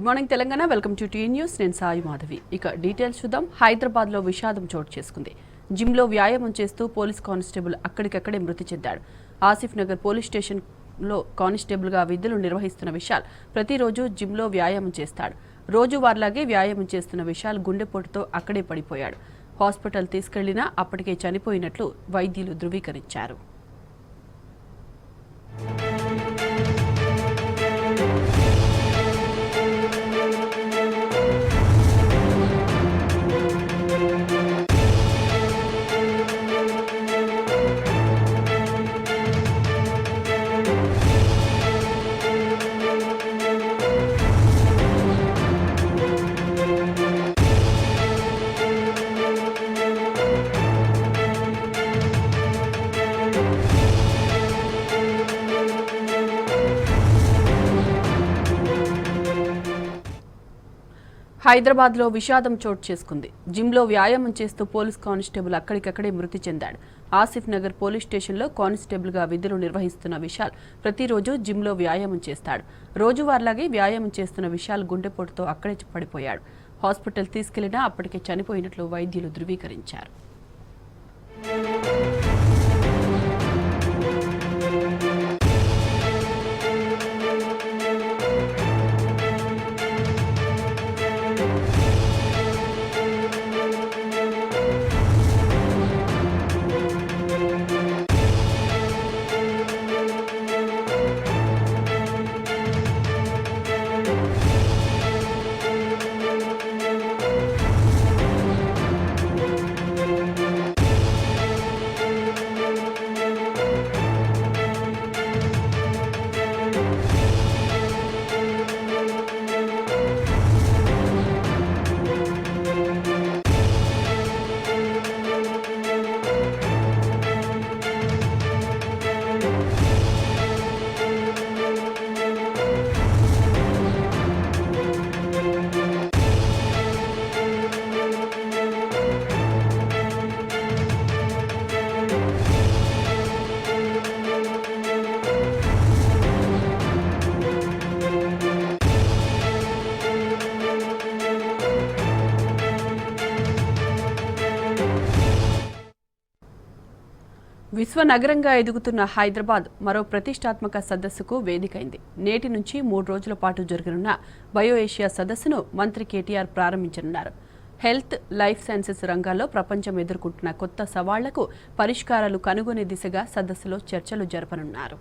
Morning Telangana welcome to TNews నేను సాయి మాధవి ఇక details చూద్దాం హైదరాబాద్ లో విషాదం చోటు చేసుకుంది జిమ్ లో వ్యాయామం చేస్తూ పోలీస్ కానిస్టేబుల్ అక్కడికక్కడే మృతి చెందాడు ఆసిఫ్ నగర్ పోలీస్ స్టేషన్ లో కానిస్టేబుల్ గా విధులు నిర్వహిస్తున్న విశాల్ ప్రతిరోజు జిమ్ లో వ్యాయామం చేస్తాడు రోజువారీలాగే వ్యాయామం చేస్తున్న విశాల్ గుండెపోటుతో అక్కడే పడిపోయాడు హాస్పిటల్ తీసుకెళ్లినా అప్పటికే చనిపోయినట్లు వైద్యులు ధృవీకరించారు హైదరాబాద్ లో విషాదం చోటు చేసుకుంది జిమ్ లో వ్యాయామం చేస్తూ పోలీస్ కానిస్టేబుల్ అక్కడికక్కడే మృతి చెందాడు ఆసిఫ్ నగర్ పోలీస్ స్టేషన్ లో కానిస్టేబుల్ గా విధులు నిర్వహిస్తున్న విశాల్ ప్రతిరోజు జిమ్ లో వ్యాయామం చేస్తాడు రోజువారీలాగే వ్యాయామం చేస్తున్న విశాల్ గుండెపోటుతో అక్కడే పడిపోయాడు హాస్పిటల్ తీసుకెళ్లినా అప్పటికే చనిపోయినట్లు వైద్యులు ధృవీకరించారు విశ్వనగరంగా ఎదుగుతున్న హైదరాబాద్ మరో ప్రతిష్టాత్మక సదస్సుకు వేదికైంది నేటి నుంచి 3 రోజుల పాటు జరగనున్న బయో ఏషియా సదస్సును మంత్రి KTR ప్రారంభించనున్నారు హెల్త్ లైఫ్ సైన్సెస్ రంగాల్లో ప్రపంచం ఎదుర్కొంటున్న కొత్త సవాళ్లకు పరిష్కారాలు కనుగొనే దిశగా సదస్సులో చర్చలు జరపనున్నారు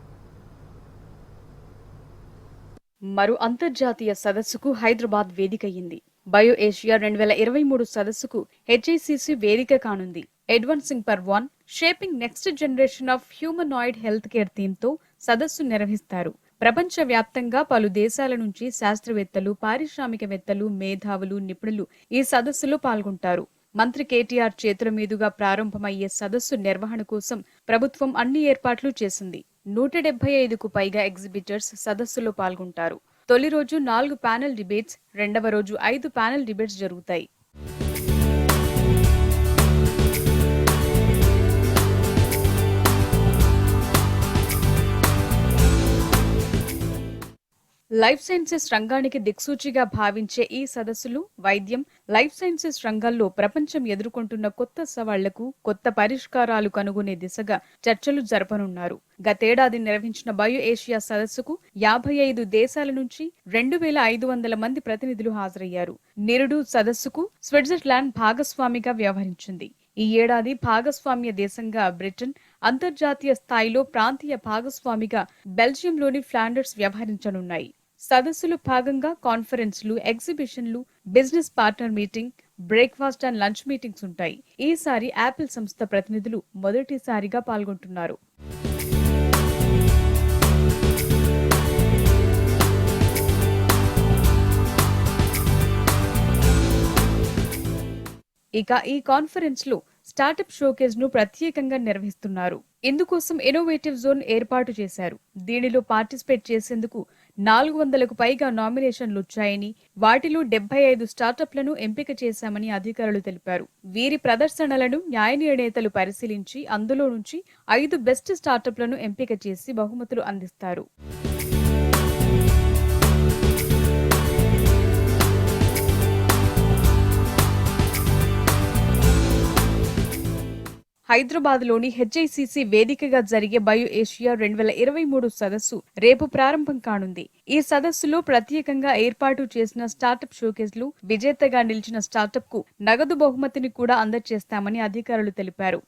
మరో అంతర్జాతీయ సదస్సుకు హైదరాబాద్ వేదికయ్యింది బయో ఏషియా 2023 సదస్సుకు HICC వేదిక కానుంది advancing for one shaping next generation of humanoid health care థీమ్తో సదస్సు నిర్వహిస్తారు ప్రపంచవ్యాప్తంగా పలు దేశాల నుంచి శాస్త్రవేత్తలు పారిశ్రామికవేత్తలు మేధావులు నిపుణులు ఈ సదస్సులో పాల్గొంటారు మంత్రి KTR చేతుల మీదుగా ప్రారంభమయ్యే సదస్సు నిర్వహణ కోసం ప్రభుత్వం అన్ని ఏర్పాట్లు చేసింది 175కు పైగా ఎగ్జిబిటర్స్ సదస్సులో పాల్గొంటారు తొలి రోజు 4 ప్యానెల్ డిబేట్స్ రెండవ రోజు 5 ప్యానెల్ డిబేట్స్ జరుగుతాయి లైఫ్ సైన్సెస్ రంగానికి దిక్సూచిగా భావించే ఈ సదస్సులు వైద్యం లైఫ్ సైన్సెస్ రంగాల్లో ప్రపంచం ఎదుర్కొంటున్న కొత్త సవాళ్లకు కొత్త పరిష్కారాలు కనుగొనే దిశగా చర్చలు జరపనున్నారు గతేడాది నిర్వహించిన బయో ఏషియా సదస్సుకు 55 దేశాల నుంచి 2500 మంది ప్రతినిధులు హాజరయ్యారు నిరుడు సదస్సుకు స్విట్జర్లాండ్ భాగస్వామిగా వ్యవహరించింది ఈ ఏడాది భాగస్వామ్య దేశంగా బ్రిటన్ అంతర్జాతీయ స్థాయిలో ప్రాంతీయ భాగస్వామిగా బెల్జియంలోని ఫ్లాండర్స్ వ్యవహరించనున్నాయి సదస్సులో భాగంగా కాన్ఫరెన్స్లు ఎగ్జిబిషన్లు business partner meeting breakfast and lunch meetings ఉంటాయి ఈసారి యాపిల్ సంస్థ ప్రతినిధులు మొదటిసారిగా పాల్గొంటున్నారు. ఇక ఈ కాన్ఫరెన్స్ లో స్టార్టప్ షోకేజ్ ను ప్రత్యేకంగా నిర్వహిస్తున్నారు. ఇందుకోసం ఇన్నోవేటివ్ జోన్ ఏర్పాటు చేశారు. దీనిలో పార్టిసిపేట్ చేసేందుకు 400కు పైగా నామినేషన్లు వచ్చాయని, వాటిలో 75 స్టార్టప్లను ఎంపిక చేశామని అధికారులు తెలిపారు. వీరి ప్రదర్శనలను న్యాయ నిర్ణేతలు పరిశీలించి అందులో నుంచి 5 బెస్ట్ స్టార్టప్లను ఎంపిక చేసి బహుమతులు అందిస్తారు. హైదరాబాద్లోని హెచ్ఐసిసి వేదికగా జరిగే బయో ఏషియా 2023 సదస్సు రేపు ప్రారంభం కానుంది. ఈ సదస్సులో ప్రత్యేకంగా ఏర్పాటు చేసిన స్టార్టప్ షోకేజ్లు విజేతగా నిలిచిన స్టార్టప్ కు నగదు బహుమతిని కూడా అందజేస్తామని అధికారులు తెలిపారు.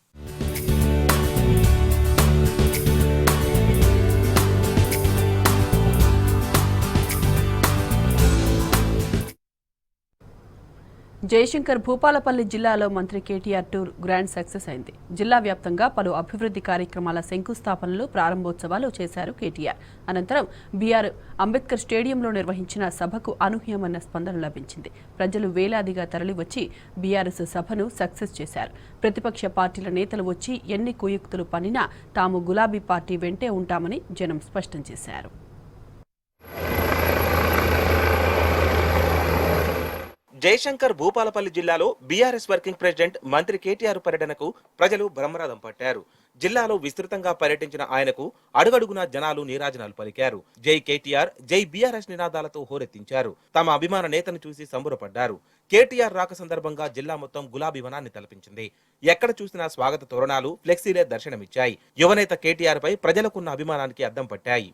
జయశంకర్ భూపాలపల్లి జిల్లాలో మంత్రి కేటీఆర్ టూర్ గ్రాండ్ సక్సెస్ అయింది. జిల్లా వ్యాప్తంగా పలు అభివృద్ధి కార్యక్రమాల శంకుస్థాపనలు, ప్రారంభోత్సవాలు చేశారు కేటీఆర్. అనంతరం బీఆర్ అంబేద్కర్ స్టేడియంలో నిర్వహించిన సభకు అనూహ్యమైన స్పందన లభించింది. ప్రజలు వేలాదిగా తరలివచ్చి బీఆర్ఎస్ సభను సక్సెస్ చేశారు. ప్రతిపక్ష పార్టీల నేతలు వచ్చి ఎన్ని కుయుక్తులు పన్నినా తాము గులాబీ పార్టీ వెంటే ఉంటామని జనం స్పష్టం చేశారు. జయశంకర్ భూపాలపల్లి జిల్లాలో బీఆర్ఎస్ వర్కింగ్ ప్రెసిడెంట్ మంత్రి కేటీఆర్ పర్యటనకు ప్రజలు బ్రహ్మరథం పట్టారు. జిల్లాలో విస్తృతంగా పర్యటించిన ఆయనకు అడుగడుగునా జనాలు నీరాజనాలు పలికారు. జై కేటీఆర్, జై బీఆర్ఎస్ నినాదాలతో హోరెత్తించారు. తమ అభిమాన నేతను చూసి సంబరపడ్డారు. కేటీఆర్ రాక సందర్భంగా జిల్లా మొత్తం గులాబీ వనాన్ని తలపించింది. ఎక్కడ చూసినా స్వాగత తోరణాలు, ఫ్లెక్సీలే దర్శనమిచ్చాయి. యువనేత కేటీఆర్ పై ప్రజలకున్న అభిమానానికి అద్దం పట్టాయి.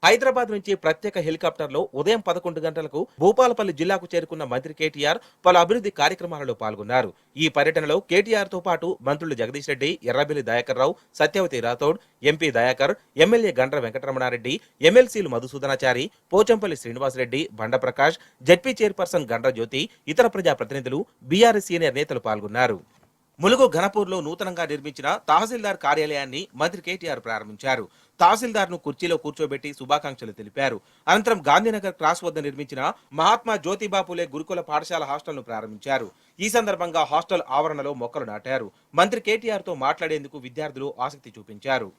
హైదరాబాద్ నుంచి ప్రత్యేక హెలికాప్టర్లో ఉదయం 11 గంటలకు భూపాలపల్లి జిల్లాకు చేరుకున్న మంత్రి కేటీఆర్ పలు అభివృద్ధి కార్యక్రమాలలో పాల్గొన్నారు. ఈ పర్యటనలో కేటీఆర్ తో పాటు మంత్రులు జగదీష్ రెడ్డి, ఎర్రబెల్లి దయాకర్ రావు, సత్యవతి రాథోడ్, ఎంపీ దయాకర్, ఎమ్మెల్యే గండ్ర వెంకటరమణారెడ్డి, ఎమ్మెల్సీలు మధుసూదనాచారి, పోచంపల్లి శ్రీనివాసరెడ్డి, బండప్రకాష్, జడ్పీ చైర్పర్సన్ గండ్ర జ్యోతి, ఇతర ప్రజాప్రతినిధులు, బీఆర్ఎస్ సీనియర్ నేతలు పాల్గొన్నారు. ములుగు ఘనపూర్లో నూతనంగా నిర్మించిన తహసీల్దార్ కార్యాలయాన్ని మంత్రి కేటీఆర్ ప్రారంభించారు. తహసీల్దార్ను కుర్చీలో కూర్చోబెట్టి శుభాకాంక్షలు తెలిపారు. అనంతరం గాంధీనగర్ క్రాస్ వద్ద నిర్మించిన మహాత్మా జ్యోతిబాపులే గురుకుల పాఠశాల హాస్టల్ను ప్రారంభించారు. ఈ సందర్భంగా హాస్టల్ ఆవరణలో మొక్కలు నాటారు. మంత్రి కేటీఆర్ తో మాట్లాడేందుకు విద్యార్థులు ఆసక్తి చూపించారు.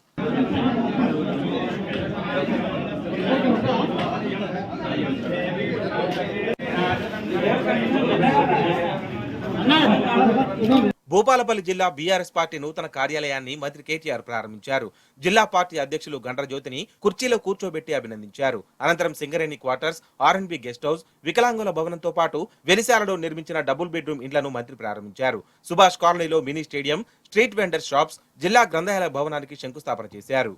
భూపాలపల్లి జిల్లా బీఆర్ఎస్ పార్టీ నూతన కార్యాలయాన్ని మంత్రి కేటీఆర్ ప్రారంభించారు. జిల్లా పార్టీ అధ్యక్షులు గండ్ర జ్యోతిని కుర్చీలో కూర్చోబెట్టి అభినందించారు. అనంతరం Singareni quarters, R&B guest house, వికలాంగుల భవనంతో పాటు వెలిశాలలో నిర్మించిన డబుల్ బెడ్రూమ్ ఇండ్లను మంత్రి ప్రారంభించారు. సుభాష్ కాలనీలో mini stadium, street vendor shops, జిల్లా గ్రంథాలయ భవనానికి శంకుస్థాపన చేశారు.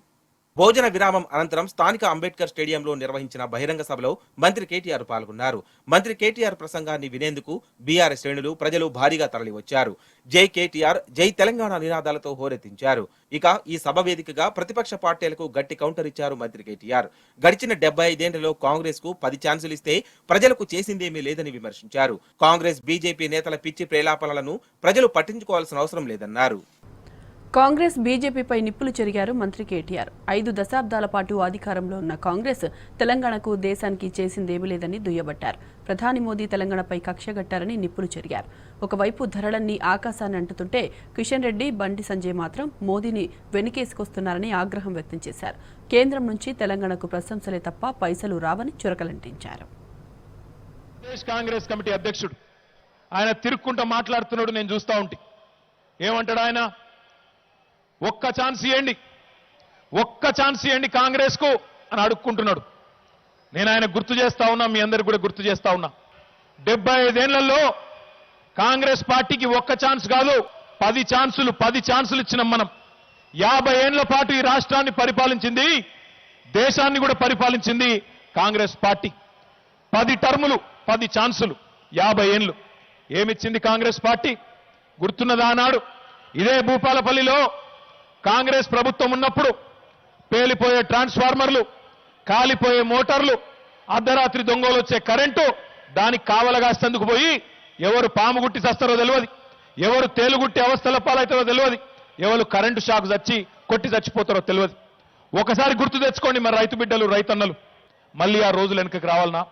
భోజన విరామం అనంతరం స్థానిక అంబేద్కర్ స్టేడియంలో నిర్వహించిన బహిరంగ సభలో మంత్రి కేటీఆర్ పాల్గొన్నారు. మంత్రి కేటీఆర్ ప్రసంగాన్ని వినేందుకు బీఆర్ఎస్ శ్రేణులు, ప్రజలు భారీగా తరలివచ్చారు. జై కేటీఆర్, జై తెలంగాణ నినాదాలతో హోరెత్తించారు. ఇక ఈ సభ వేదికగా ప్రతిపక్ష పార్టీలకు గట్టి కౌంటర్ ఇచ్చారు మంత్రి కేటీఆర్. గడిచిన 75 ఏళ్లలో కాంగ్రెస్ కు 10 ఛాన్సులు ఇస్తే ప్రజలకు చేసిందేమీ లేదని విమర్శించారు. కాంగ్రెస్, బీజేపీ నేతల పిచ్చి ప్రేలాపనలను ప్రజలు పట్టించుకోవాల్సిన అవసరం లేదన్నారు. కాంగ్రెస్, బీజేపీపై నిప్పులు చెరిగారు మంత్రి కేటీఆర్. 5 దశాబ్దాల పాటు అధికారంలో ఉన్న కాంగ్రెస్ తెలంగాణకు, దేశానికి చేసిందేమీ లేదని దుయ్యబట్టారు. ప్రధాని మోదీ తెలంగాణపై కక్షగట్టారని నిప్పులు చెరిగారు. ఒకవైపు ధరలన్నీ ఆకాశాన్ని అంటుతుంటే కిషన్ రెడ్డి, బండి సంజయ్ మాత్రం మోదీని వెనుకేసుకొస్తున్నారని ఆగ్రహం వ్యక్తం చేశారు. కేంద్రం నుంచి తెలంగాణకు ప్రశంసలే తప్ప పైసలు రావని చురకలంటించారు. కాంగ్రెస్ కమిటీ అధ్యక్షుడు ఆయన తిరుక్కుంటూ మాట్లాడుతున్నాడు. నేను చూస్తా ఉంటే ఏమంటాడు ఆయన? ఒక్క ఛాన్స్ ఇవ్వండి కాంగ్రెస్ కు అని అడుక్కుంటున్నాడు. నేను ఆయన గుర్తు చేస్తా ఉన్నా, మీ అందరికి కూడా గుర్తు చేస్తా ఉన్నా. 75 ఏళ్లలో కాంగ్రెస్ పార్టీకి ఒక్క ఛాన్స్ కాదు, 10 ఛాన్సులు ఇచ్చినాం మనం. 50 ఏళ్ల పాటు ఈ రాష్ట్రాన్ని పరిపాలించింది, దేశాన్ని కూడా పరిపాలించింది కాంగ్రెస్ పార్టీ. 10 టర్ములు, 10 ఛాన్సులు, 50 ఏళ్లు ఏమిచ్చింది కాంగ్రెస్ పార్టీ? గుర్తున్నదా? నాడు ఇదే భూపాలపల్లిలో కాంగ్రెస్ ప్రభుత్వం ఉన్నప్పుడు పేలిపోయే ట్రాన్స్ఫార్మర్లు, కాలిపోయే మోటార్లు, అర్ధరాత్రి దొంగలు వచ్చే కరెంటు, దానికి కావలగాస్తందుకు పోయి ఎవరు పాము గుట్టి చస్తారో తెలియదు, ఎవరు తేలుగుట్టి అవస్థల పాలవుతారో తెలియదు, ఎవరు కరెంటు షాక్ చచ్చి కొట్టి చచ్చిపోతారో తెలియదు. ఒకసారి గుర్తు తెచ్చుకోండి మరి రైతు బిడ్డలు, రైతన్నలు. మళ్ళీ ఆ రోజులు వెనుకకు రావాలనా?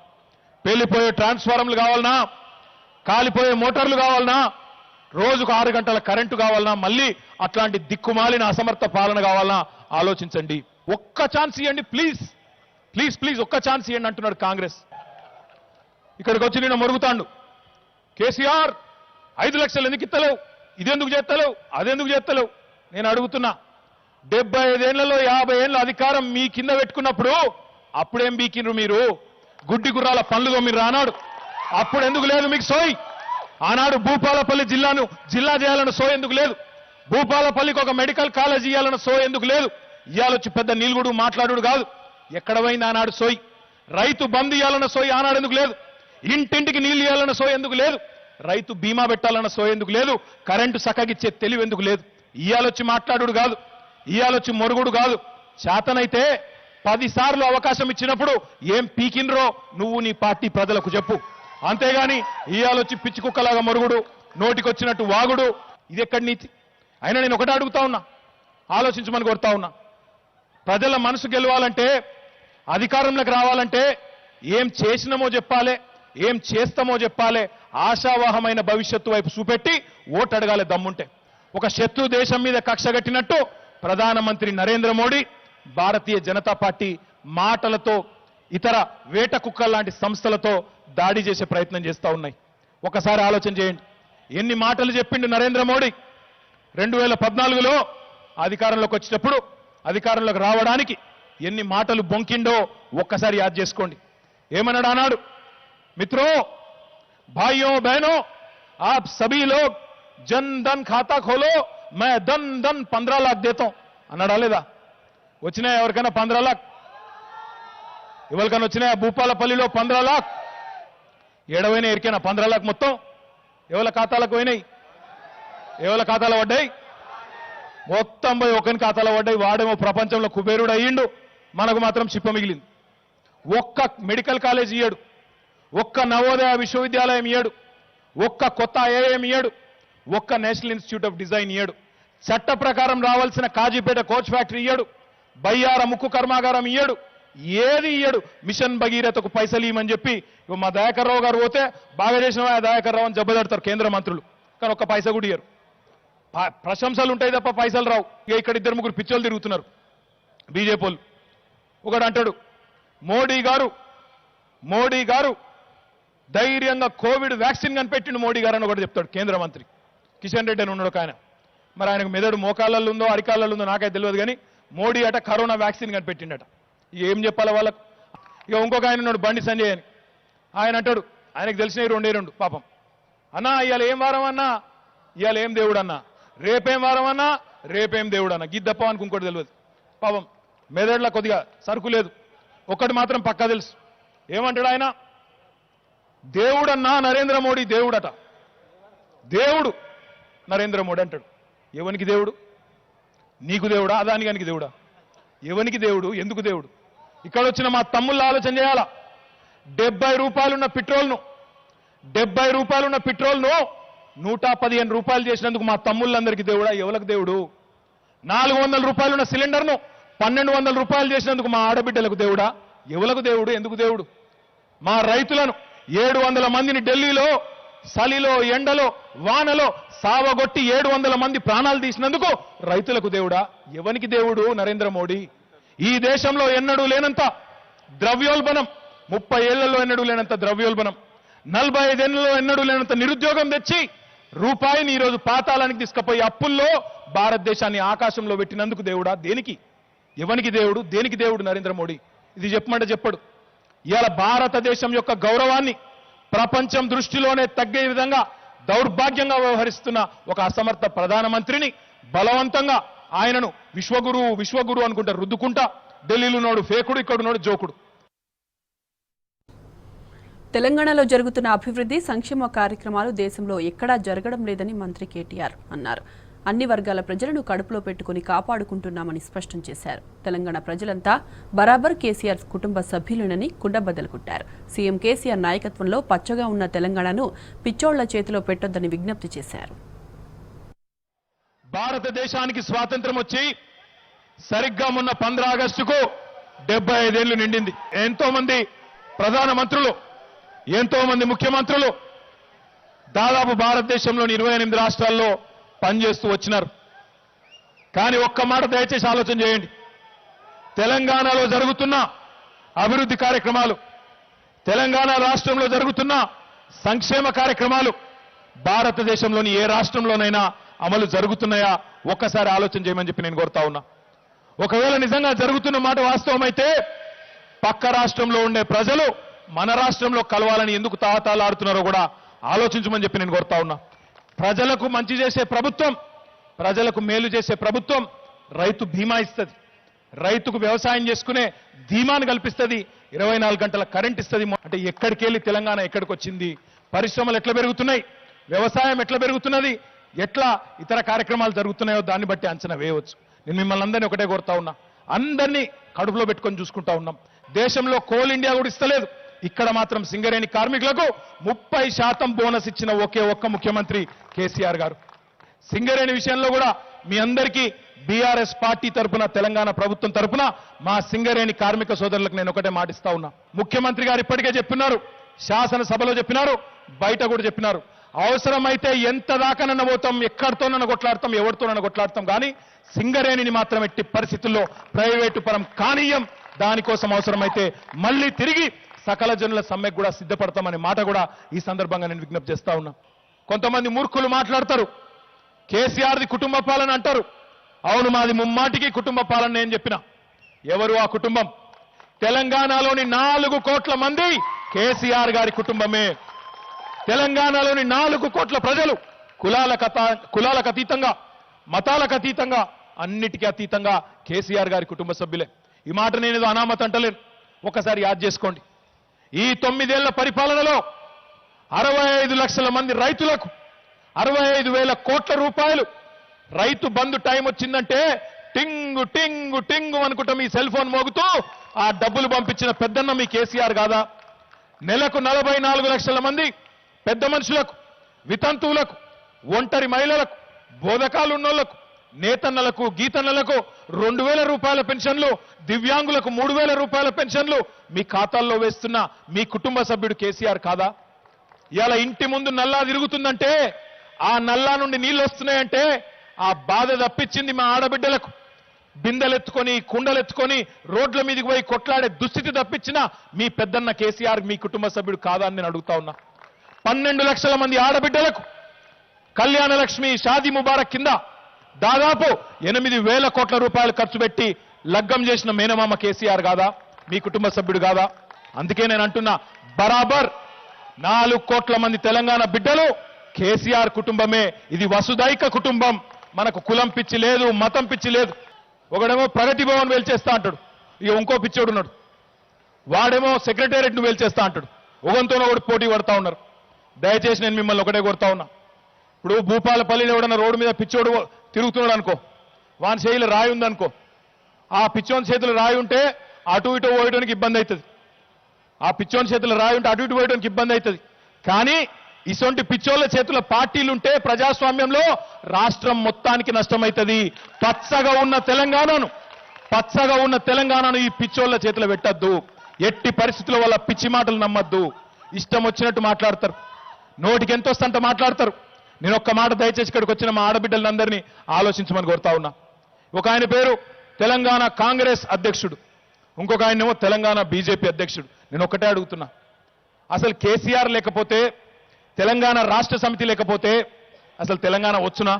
పేలిపోయే ట్రాన్స్ఫార్మర్లు కావాలనా? కాలిపోయే మోటార్లు కావాలనా? రోజుకు 6 గంటల కరెంటు కావాలన్నా? మళ్ళీ అట్లాంటి దిక్కుమాలిన అసమర్థ పాలన కావాలన్నా? ఆలోచించండి. ఒక్క ఛాన్స్ ఇవ్వండి ప్లీజ్, ఒక్క ఛాన్స్ ఇవ్వండి అంటున్నాడు కాంగ్రెస్. ఇక్కడికి వచ్చి నేను మొరుగుతాండు. కేసీఆర్ 5 లక్షలు ఎందుకు ఇస్తలేవు, ఇదెందుకు చేస్తలేవు, అదెందుకు చేస్తలేవు? నేను అడుగుతున్నా. 75 ఏళ్లలో 50 ఏళ్ళ అధికారం మీ కింద పెట్టుకున్నప్పుడు అప్పుడేం బీకిండ్రు మీరు? గుడ్డి గుర్రాల పనులుగా మీరు రానాడు. అప్పుడు ఎందుకు లేదు మీకు సోయి? ఆనాడు భూపాలపల్లి జిల్లాను జిల్లా చేయాలన్న సోయి ఎందుకు లేదు? భూపాలపల్లికి ఒక మెడికల్ కాలేజ్ ఇవ్వాలన్న సోయి ఎందుకు లేదు? ఇవాళొచ్చి పెద్ద నీలుగుడు మాట్లాడు కాదు. ఎక్కడ పోయింది ఆనాడు సోయి? రైతు బంధు ఇవ్వాలన్న సోయి ఆనాడు ఎందుకు లేదు? ఇంటింటికి నీళ్లు ఇవ్వాలన్న సోయి ఎందుకు లేదు? రైతు బీమా పెట్టాలన్న సోయి ఎందుకు లేదు? కరెంటు సక్కగిచ్చే తెలివి ఎందుకు లేదు? ఇవాళొచ్చి మాట్లాడు కాదు, ఇవాళొచ్చి మొరుగుడు కాదు. శాతనైతే 10 సార్లు అవకాశం ఇచ్చినప్పుడు ఏం పీకినరో నువ్వు నీ పార్టీ ప్రజలకు చెప్పు. అంతేగాని ఇవాళొచ్చి పిచ్చి కుక్కలాగా మొరుగుడు, నోటికొచ్చినట్టు వాగుడు, ఇది ఎక్కడి నీతి? అయినా నేను ఒకటే అడుగుతా ఉన్నా, ఆలోచించమని కోరుతా ఉన్నా. ప్రజల మనసు గెలవాలంటే, అధికారంలోకి రావాలంటే ఏం చేసినామో చెప్పాలి, ఏం చేస్తామో చెప్పాలి. ఆశావాహమైన భవిష్యత్తు వైపు చూపెట్టి ఓటు అడగాలి దమ్ముంటే. ఒక శత్రు దేశం మీద కక్ష కట్టినట్టు ప్రధానమంత్రి నరేంద్ర మోడీ భారతీయ జనతా పార్టీ మాటలతో ఇతర వేట కుక్కల లాంటి సంస్థలతో దాడి చేసే ప్రయత్నం చేస్తూ ఉన్నాయి. ఒకసారి ఆలోచన చేయండి, ఎన్ని మాటలు చెప్పిండు నరేంద్ర మోడీ. 2014లో అధికారంలోకి వచ్చేటప్పుడు, అధికారంలోకి రావడానికి ఎన్ని మాటలు బొంకిండో ఒక్కసారి యాద్ చేసుకోండి. ఏమన్నాడు అన్నాడు? మిత్రో, భాइयों बहनों, आप सभी लोग जन धन खाता खोलो, मैं धन धन 15 लाख देता हूं అన్నాడా లేదా? వచ్చినాయా ఎవరికైనా 15 లాక్? ఎవరికైనా వచ్చినాయా? భూపాలపల్లిలో 15 లాక్ ఏడవైనా ఎరికైనా 15 లాక్ మొత్తం ఎవరి ఖాతాలకు పోయినాయి? ఎవరి ఖాతాలో పడ్డాయి? మొత్తం పోయి ఒకని ఖాతాలో పడ్డాయి. వాడేమో ప్రపంచంలో కుబేరుడు అయ్యిండు, మనకు మాత్రం చిప్ప మిగిలింది. ఒక్క మెడికల్ కాలేజ్ ఇయ్యాడు, ఒక్క నవోదయ విశ్వవిద్యాలయం ఇయ్యాడు, ఒక్క కొత్త ఐఐఎం ఇయ్యాడు, ఒక్క నేషనల్ ఇన్స్టిట్యూట్ ఆఫ్ డిజైన్ ఇయ్యాడు. చట్ట ప్రకారం రావాల్సిన కాజీపేట కోచ్ ఫ్యాక్టరీ ఇయ్యాడు, బయ్యార ముక్కు కర్మాగారం ఇయ్యాడు, ఏది ఇయ్యాడు. మిషన్ భగీరథకు పైసలు ఇవ్వమని చెప్పి మా దయాకర్ రావు గారు పోతే బాగా చేసిన దయాకర్ రావు అని జబ్బదడతారు కేంద్ర మంత్రులు, కానీ ఒక్క పైసా కూడా ఇయ్యరు. ప్రశంసలు ఉంటాయి తప్ప పైసలు రావు. ఇక ఇక్కడ 2-3 పిచ్చోళ్ళు తిరుగుతున్నారు బీజేపీ వాళ్ళు. ఒకడు అంటాడు, మోడీ గారు ధైర్యంగా కోవిడ్ వ్యాక్సిన్ కనిపెట్టిండు మోడీ గారు అని ఒకటి చెప్తాడు కేంద్ర మంత్రి కిషన్ రెడ్డి అని ఉన్నాడు ఆయన. మరి ఆయనకు మెదడు మోకాళ్ళల్లో ఉందో అరికాళ్ళల్లో ఉందో నాకైతే తెలియదు, కానీ మోడీ అట కరోనా వ్యాక్సిన్ కనిపెట్టిండట. ఇక ఏం చెప్పాలి వాళ్ళకు? ఇక ఇంకొక ఆయన ఉన్నాడు బండి సంజయ్ అని, ఆయన అంటాడు, ఆయనకు తెలిసినవి 2 పాపం. అన్నా ఇవాళ ఏం వారం అన్నా, ఇవాళ ఏం దేవుడు అన్నా, రేపేం వారం అన్నా, రేపేం దేవుడు అన్నా, గిద్దప్ప అని ఇంకోటి తెలియదు పాపం. మెదడులో కొద్దిగా సరుకు లేదు. ఒక్కటి మాత్రం పక్కా తెలుసు, ఏమంటాడు ఆయన? దేవుడన్నా నరేంద్ర మోడీ దేవుడట. దేవుడు నరేంద్ర మోడీ అంటాడు. ఎవనికి దేవుడు? నీకు దేవుడా? అదానిగానికి దేవుడా? ఎవనికి దేవుడు? ఎందుకు దేవుడు? ఇక్కడ వచ్చిన మా తమ్ముళ్ళు ఆలోచన చేయాలా. 70 రూపాయలున్న పెట్రోల్ను 115 రూపాయలు చేసినందుకు మా తమ్ముళ్ళందరికీ దేవుడా? ఎవరికి దేవుడు? 400 రూపాయలున్న సిలిండర్ను 1200 రూపాయలు చేసినందుకు మా ఆడబిడ్డలకు దేవుడా? ఎవలకు దేవుడు? ఎందుకు దేవుడు? మా రైతులను 700 మందిని ఢిల్లీలో చలిలో ఎండలో వానలో సావగొట్టి 700 మంది ప్రాణాలు తీసినందుకు రైతులకు దేవుడా? ఎవనికి దేవుడు నరేంద్ర మోడీ? ఈ దేశంలో ఎన్నడూ లేనంత ద్రవ్యోల్బణం, 30 ఏళ్లలో ఎన్నడూ లేనంత ద్రవ్యోల్బణం, 45 ఏళ్లలో ఎన్నడూ లేనంత నిరుద్యోగం తెచ్చి రూపాయిని ఈరోజు పాతాళానికి తీసుకుపోయి అప్పుల్లో భారతదేశాన్ని ఆకాశంలో పెట్టినందుకు దేవుడా? దేనికి? ఎవనికి దేవుడు? దేనికి దేవుడు నరేంద్ర మోడీ? ఇది చెప్పమంటే చెప్పడు. ఇవాళ భారతదేశం యొక్క గౌరవాన్ని ప్రపంచం దృష్టిలోనే తగ్గే విధంగా దౌర్భాగ్యంగా వ్యవహరిస్తున్న ఒక అసమర్థ ప్రధానమంత్రిని బలవంతంగా ఆయనను విశ్వగురు అనుకుంటా రుద్దుకుంటా ఢిల్లీలో నోడు ఫేకుడు, ఇక్కడ నోడు జోకుడు. తెలంగాణలో జరుగుతున్న అభివృద్ధి సంక్షేమ కార్యక్రమాలు దేశంలో ఎక్కడా జరగడం లేదని మంత్రి కేటీఆర్ అన్నారు. అన్ని వర్గాల ప్రజలను కడుపులో పెట్టుకుని కాపాడుకుంటున్నామని స్పష్టం చేశారు. తెలంగాణ ప్రజలంతా బరాబర్ కేసీఆర్ కుటుంబ సభ్యులనని కుండబద్దలు కొట్టారు. సీఎం కేసీఆర్ నాయకత్వంలో పచ్చగా ఉన్న తెలంగాణను పిచ్చోళ్ల చేతిలో పెట్టొద్దని విజ్ఞప్తి చేశారు. భారతదేశానికి స్వాతంత్రం వచ్చి సరిగ్గా మొన్న 15 ఆగస్టుకు 75 ఏళ్లు నిండింది. ఎంతో మంది ప్రధానమంత్రులు, ఎంతో మంది ముఖ్యమంత్రులు దాదాపు భారతదేశంలోని 28 రాష్ట్రాల్లో పనిచేస్తూ వచ్చినారు. కానీ ఒక్క మాట దయచేసి ఆలోచన చేయండి. తెలంగాణలో జరుగుతున్న అభివృద్ధి కార్యక్రమాలు, తెలంగాణ రాష్ట్రంలో జరుగుతున్న సంక్షేమ కార్యక్రమాలు భారతదేశంలోని ఏ రాష్ట్రంలోనైనా అమలు జరుగుతున్నాయా? ఒక్కసారి ఆలోచన చేయమని చెప్పి నేను కోరుతా ఉన్నా. ఒకవేళ నిజంగా జరుగుతున్న మాట వాస్తవమైతే పక్క రాష్ట్రంలో ఉండే ప్రజలు మన రాష్ట్రంలో కలవాలని ఎందుకు తాహతాలాడుతున్నారో కూడా ఆలోచించమని చెప్పి నేను కోరుతా ఉన్నా. ప్రజలకు మంచి చేసే ప్రభుత్వం, ప్రజలకు మేలు చేసే ప్రభుత్వం రైతు బీమా ఇస్తుంది, రైతుకు వ్యవసాయం చేసుకునే ధీమాను కల్పిస్తుంది, 24 గంటల కరెంట్ ఇస్తుంది. అంటే ఎక్కడికి వెళ్ళి తెలంగాణ ఎక్కడికి వచ్చింది, పరిశ్రమలు ఎట్లా పెరుగుతున్నాయి, వ్యవసాయం ఎట్లా పెరుగుతున్నది, ఎట్లా ఇతర కార్యక్రమాలు జరుగుతున్నాయో దాన్ని బట్టి అంచనా వేయవచ్చు. నేను మిమ్మల్ని అందరినీ ఒకటే కోరుతా ఉన్నా, అందరినీ కడుపులో పెట్టుకొని చూసుకుంటా ఉన్నాం. దేశంలో కోల్ ఇండియా కూడా ఇస్తలేదు, ఇక్కడ మాత్రం సింగరేణి కార్మికులకు 30% బోనస్ ఇచ్చిన ఒకే ఒక్క ముఖ్యమంత్రి కేసీఆర్ గారు. సింగరేణి విషయంలో కూడా మీ అందరికీ బీఆర్ఎస్ పార్టీ తరఫున, తెలంగాణ ప్రభుత్వం తరఫున మా సింగరేణి కార్మిక సోదరులకు నేను ఒకటే మాటిస్తా ఉన్నా. ముఖ్యమంత్రి గారు ఇప్పటికే చెప్పినారు, శాసనసభలో చెప్పినారు, బయట కూడా చెప్పినారు, అవసరమైతే ఎంత దాకానన్న పోతాం, ఎక్కడితోనన్న కొట్లాడతాం, ఎవరితోనన్న కొట్లాడతాం, కానీ సింగరేణిని మాత్రం ఎట్టి పరిస్థితుల్లో ప్రైవేటు పరం కానీయం. దానికోసం అవసరమైతే మళ్ళీ తిరిగి సకల జనుల సమ్మెకు కూడా సిద్ధపడతామనే మాట కూడా ఈ సందర్భంగా నేను విజ్ఞప్తి చేస్తా ఉన్నా. కొంతమంది మూర్ఖులు మాట్లాడతారు, కేసీఆర్ది కుటుంబ పాలన అంటారు. అవును, మాది ముమ్మాటికి కుటుంబ పాలన నేను చెప్పిన. ఎవరు ఆ కుటుంబం? తెలంగాణలోని 4 కోట్ల మంది కేసీఆర్ గారి కుటుంబమే. తెలంగాణలోని 4 కోట్ల ప్రజలు కులాలకు అతీతంగా, మతాలకు అతీతంగా, అన్నిటికీ అతీతంగా కేసీఆర్ గారి కుటుంబ సభ్యులే. ఈ మాట నేను ఏదో అనామత అంటలేను, ఒకసారి యాద్ చేసుకోండి. ఈ 9 ఏళ్ల పరిపాలనలో 65 లక్షల మంది రైతులకు 65,000 కోట్ల రూపాయలు రైతు బంధు టైం వచ్చిందంటే టింగు టింగు టింగు అనుకుంటా మీ సెల్ ఫోన్ మోగుతూ ఆ డబ్బులు పంపించిన పెద్దన్న మీ కేసీఆర్ కాదా? నెలకు 44 లక్షల మంది పెద్ద మనుషులకు, వితంతువులకు, ఒంటరి మహిళలకు, బోధకాలు ఉన్నోళ్లకు, నేతన్నలకు, గీతన్నలకు 2,000 రూపాయల పెన్షన్లు, దివ్యాంగులకు 3,000 రూపాయల పెన్షన్లు మీ ఖాతాల్లో వేస్తున్న మీ కుటుంబ సభ్యుడు కేసీఆర్ కాదా? ఇవాళ ఇంటి ముందు నల్లా తిరుగుతుందంటే, ఆ నల్లా నుండి నీళ్లు వస్తున్నాయంటే ఆ బాధ తప్పించింది మా ఆడబిడ్డలకు. బిందెలెత్తుకొని, కుండలెత్తుకొని రోడ్ల మీదకి పోయి కొట్లాడే దుస్థితి తప్పించిన మీ పెద్దన్న కేసీఆర్ మీ కుటుంబ సభ్యుడు కాదా అని నేను అడుగుతా ఉన్నా. 12 లక్షల మంది ఆడబిడ్డలకు కళ్యాణ లక్ష్మి, షాదీ ముబారక్ కింద దాదాపు 8,000 కోట్ల రూపాయలు ఖర్చు పెట్టి లగ్గం చేసిన మేనమామ కేసీఆర్ కాదా? మీ కుటుంబ సభ్యుడు కాదా? అందుకే నేను అంటున్నా, బరాబర్ 4 కోట్ల మంది తెలంగాణ బిడ్డలు కేసీఆర్ కుటుంబమే. ఇది వసుదైక కుటుంబం. మనకు కులం పిచ్చి లేదు, మతం పిచ్చి లేదు. ఒకడేమో ప్రగతి భవన్ వేల్చేస్తా అంటాడు, ఇక ఇంకో పిచ్చోడు ఉన్నాడు, వాడేమో సెక్రటేరియట్ ను వేల్చేస్తా అంటాడు. ఒకరితోనో ఒకటి పోటీ పడతా ఉన్నారు. దయచేసి నేను మిమ్మల్ని ఒకటే కోరుతా ఉన్నా, ఇప్పుడు భూపాలపల్లిలో ఎవడన్నా రోడ్డు మీద పిచ్చోడు తిరుగుతున్నాడు అనుకో, వాని చేయిలో రాయి ఉందనుకో, ఆ పిచ్చోని చేతులు రాయి ఉంటే అటు ఇటు పోయడానికి ఇబ్బంది అవుతుంది. ఆ పిచ్చోని చేతులు రాయి ఉంటే అటు ఇటు పోయడానికి ఇబ్బంది అవుతుంది. కానీ ఇసొంటి పిచ్చోళ్ళ చేతుల పార్టీలుంటే ప్రజాస్వామ్యంలో రాష్ట్రం మొత్తానికి నష్టమవుతుంది. పచ్చగా ఉన్న తెలంగాణను ఈ పిచ్చోళ్ళ చేతులు పెట్టద్దు. ఎట్టి పరిస్థితుల్లో వాళ్ళ పిచ్చి మాటలు నమ్మద్దు. ఇష్టం వచ్చినట్టు మాట్లాడతారు, నోటికి ఎంత వస్తుంట మాట్లాడతారు. నేను ఒక్క మాట దయచేసి ఇక్కడికి వచ్చిన మా ఆడబిడ్డలందరినీ ఆలోచించమని కోరుతా ఉన్నా. ఒక ఆయన పేరు తెలంగాణ కాంగ్రెస్ అధ్యక్షుడు, ఇంకొక ఆయనేమో తెలంగాణ బీజేపీ అధ్యక్షుడు. నేను ఒక్కటే అడుగుతున్నా, అసలు కేసీఆర్ లేకపోతే, తెలంగాణ రాష్ట్ర సమితి లేకపోతే అసలు తెలంగాణ వచ్చునా?